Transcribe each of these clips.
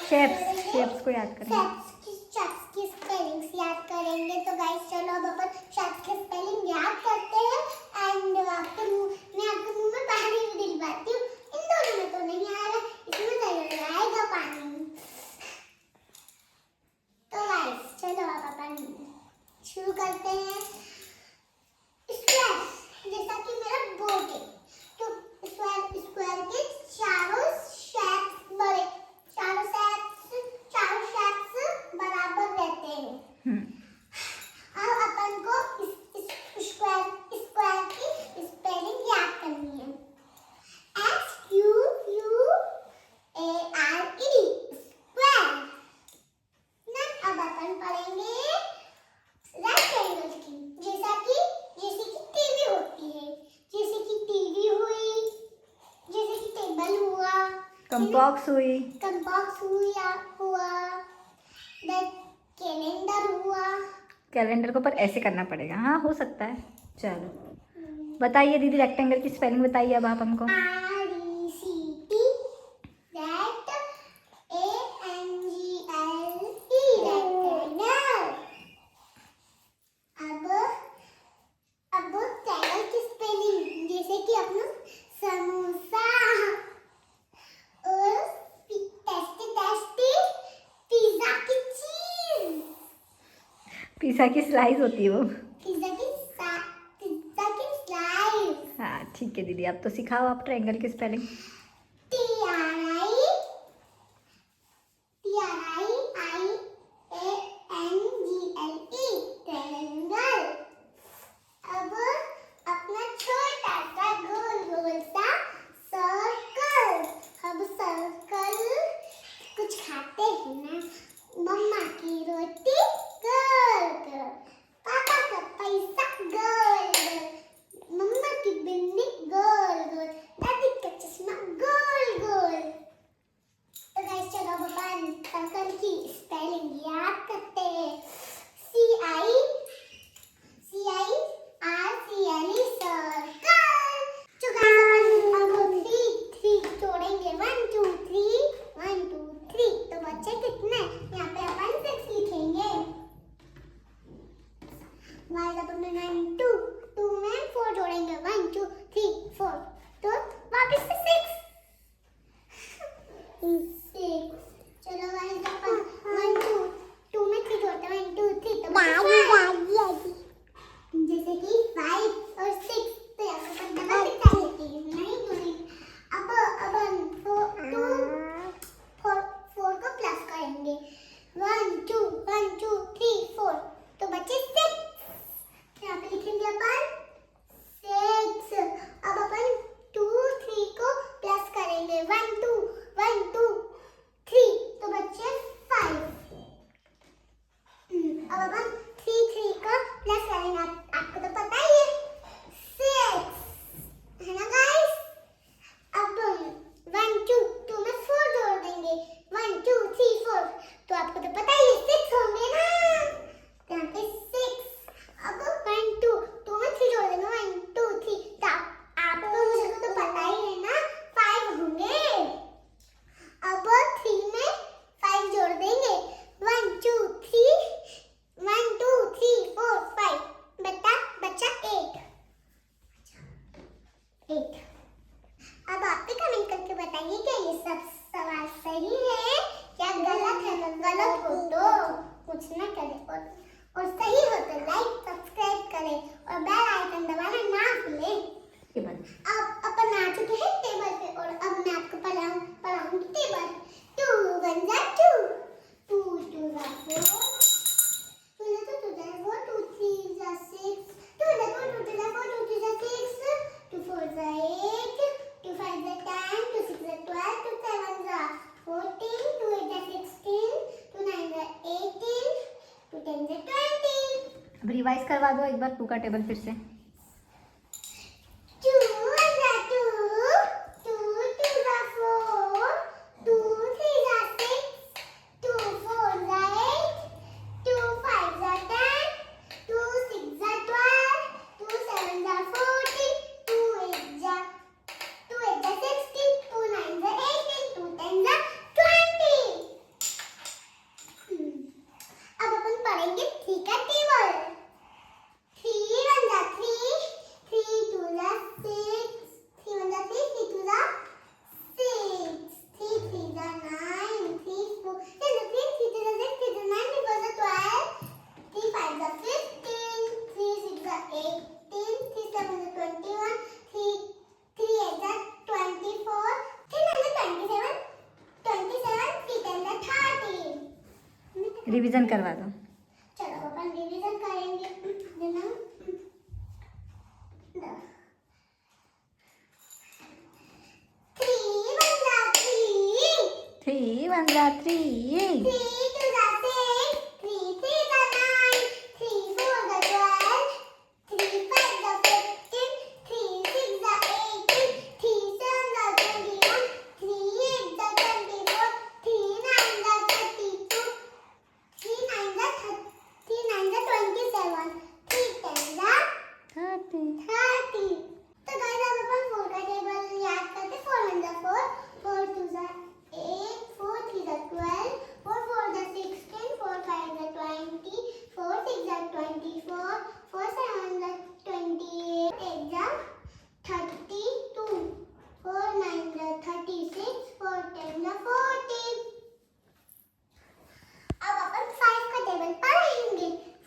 Shapes को याद करेंगे। शेप्स की स्पेलिंग्स याद करेंगे। तो गाइस चलो अब अपन शेप्स की स्पेलिंग याद करते हैं एंड मैं आपके मुंह में पानी भी दिलवाती हूँ। इन दोनों में तो नहीं आ रहा, इसमें जरूर आएगा पानी। तो गाइस चलो अब अपन शुरू करते हैं। स्क्वायर, जैसा कि मेरा बोर्ड है, तो स्क्वायर के चारों शेप्स बराबर रहते हैं। अब अपन को इस स्क्वायर की स्पेलिंग याद करनी है। SQUARE, square. अब अपन पढ़ेंगे रेक्टेंगल की, जैसे कि टीवी होती है, जैसे कि टीवी हुई, जैसे कि टेबल हुआ, कंपास हुई, हुआ, कैलेंडर हुआ। कैलेंडर को पर ऐसे करना पड़ेगा। हाँ हो सकता है। चलो बताइए दीदी, रेक्टेंगल की स्पेलिंग बताइए अब आप हमको। RECT, rectangle. अब ट्रायंगल की स्पेलिंग, जैसे कि अपना समोसा और टेस्टी पिज्जा की चीज। पिज़्ज़ा की स्लाइस होती है वो। पिज्जा की स्लाइस। हाँ ठीक है दीदी, आप तो सिखाओ आप ट्रायंगल की स्पेलिंग। TRIANGLE, triangle. अब अपना छोटा सा गोल सा सर्कल। अब सर्कल कुछ खाते हैं ना, मम्मा की रोटी गोल, पापा का पैसा गोल, मम्मा की बिन्नी गोल, दादी का चश्मा गोल। तो गाइस चलो अब अपन सर्कल की स्पेलिंग याद करते हैं। CIRCLE, circle. तो गाइस अपन अब 3 जोड़ेंगे। 1 2 3, 1 2 3। तो बच्चे कितने, यहाँ पे अपन 6 लिखेंगे। वाइल अपन में 9 2 में 4 जोड़ेंगे। 1 2 3 4, तो वापस से 6। चलो गाइस अपन 1 2 में 3 जोड़ते हैं। 1 2 3, तो जैसे कि 5 और 6, तो यहाँ पे अपन डबल सिक्स लेते हैं, नहीं जोड़ेंगे। अब अपन 4 को प्लस करेंगे। 1 2 3 4, तो बचे 6। यहाँ पे लिखेंगे अपन 6। अब अपन 2 3 को प्लस करेंगे। 1 2 3, तो बचे 5। अब अपन 3 का प्लस करेंगे। आपको तो पता ही है 6 है ना गाइस। अब 1 2 में 4 जोड़ देंगे। 1 2 3 4, तो आपको तो पता ही है 6 होंगे ना, यहाँ पे 6। अब 1 2 में 3 जोड़ देंगे। 1 2 3, तो आपको मुझे तो पता ही है ना 5 होंगे। अब 3 में 5 जोड़ देंगे। 1 2 3 4 5, बचा 8। अब आप भी कमेंट करके बताइए क्या ये सब सवाल सही है या गलत है। गलत हो तो कुछ ना करें, और सही हो तो लाइक सब्सक्राइब करें और बेल आइकन दबाना ना भूलें। अब अपन आ चुके हैं टेबल पे, और अब मैं आपको पढ़ाऊंगी टेबल। 2 1 2, 2 2 4, 2 2 4, 2 3 6, 2 4 2 3 4, 2 3 6, 2 4 8, 2 5 10, 2 6 12, 2 7 14, 2 8 16, 2 9 18, 2 10 20। अब रिवाइज करवा दो एक बार 2 का टेबल फिर से। 2 1 2, 2 2 4, 2 3 6, 2 4 8, 2 5 10, 2 6 12, 2 7 14, 2 8 16, 2 9 18, 2 10 20। रिवीजन करवा दो। चलो अपन रिवीजन करेंगे। देना 3 1 3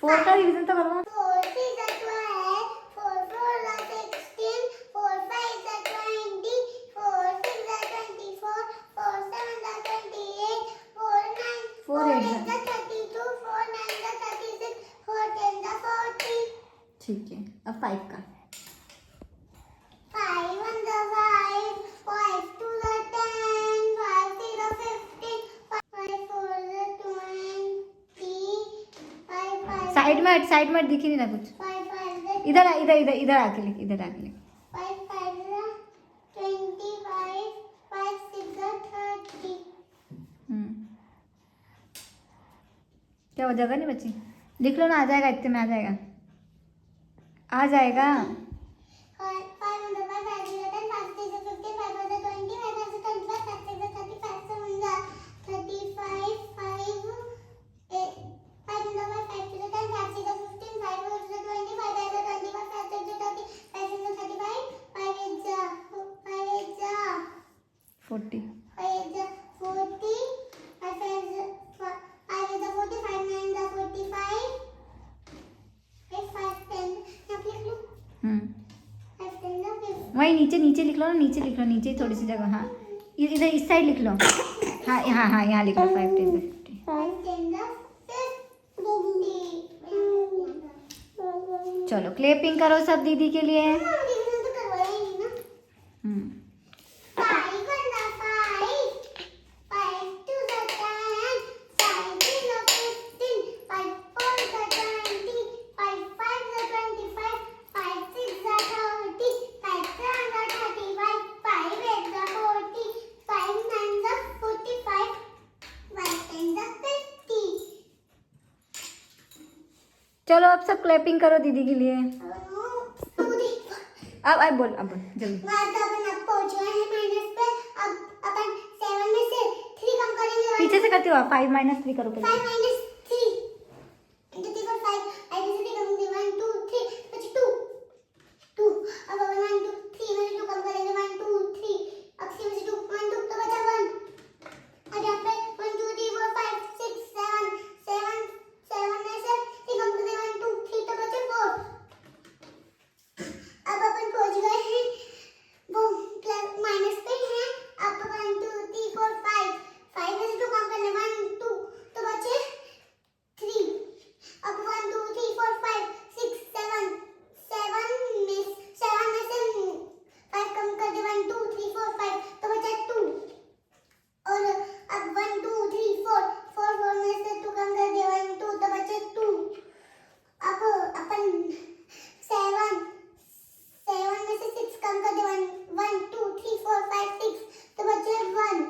4 का रिवीजन तो करवा। 4 3 12, 4 4 16, 4 5 20, 4 6 24, 4 7 28, 4 9 4 8 32, 4 9 36, 4 10 40. ठीक है, अब 5 का। 5 1 5, 5 2 10, 5 3 15, 5 4 20, 5 5 साइड में दिख ही नहीं रहा कुछ। 5 5 इधर आ, इधर आके लिख, इधर आके लिख। 5 5 25, 5 6 30. क्या वो जगह नहीं बची? लिख लो ना, आ जाएगा, इतने में आ जाएगा, आ जाएगा। 5 5 10, 5 11, 5 13 15, 5 20, 5 25, 5 6 35, 35, 5 8, 5 5 5 10, 5 6 15, 5 4 20, 5 5 21, 5 6 30, 5 7 35, 5 8 40 5 40, 5 5 40, 5 9 45, 5 10. यहाँ पे लिख लो 5 10 50. वही नीचे लिख लो ना, नीचे लिख लो, नीचे थोड़ी सी जगह। हाँ, इधर इस साइड लिख लो। हाँ यहाँ लिख लो 5 10 50। 5 10 50. चलो क्लैपिंग करो सब दीदी के लिए। रिवीजन तो करवाया ही नहीं ना. हम्म 5 1 5, 5 2 10, 5 3 15, 5 4 20, 5 5 25, 5 6 30, 5 7 35, 5 8 40, 5 9 45, 5 10 50. चलो अब सब क्लैपिंग करो दीदी के लिए। अब बोल जल्दी। अपन अब पहुंच गए हैं माइनस पे। अब अपन 7 में से 3 कम करेंगे। पीछे से करते हो, 5 -3 करो 5 पहले। minus 3 into 3 for 5. I will say 1 2 3 which 2 2. अब 1 2 3 में से 2 कम करेंगे 1 2 3. अब 3 में से 2 1 2 तो बचा 1. और यहाँ पे 1 2 3 4 5 6 7 7 में से 3 कम करेंगे 1 2 3 तो बचे 4. अब अपन पहुंच गए हैं वो माइनस पे हैं. अब 1 2 3 4 5 5 में से 2 कम करने 1 2 तो बचे 3. अब 1 2 3 4 5 6 7 7 में से 5 कम कर दे 1 2 3 4 5 तो बचा 2. और अब 1 2 3 4 4 में से 2 कम कर दे 1 2 तो बचे 2. अब अपन 7 में से 6 कम कर दे 1 2 3 4 5 6 तो बचे 1.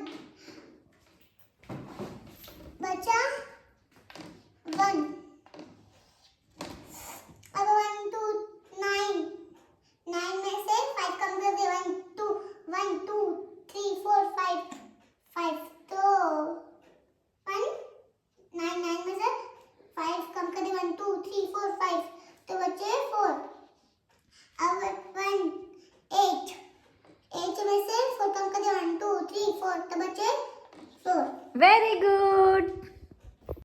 बचा 1. अब 1 2 9 में से 5 कम कर दे 1 2 3 4 5 5 तो 1 9 में से 5 कम कर दे 1 2 3 4 5 तो बचे 4. अब 1 8 में से 4 कम कर दे 1 2 3 4 तो बचे 4. Very good.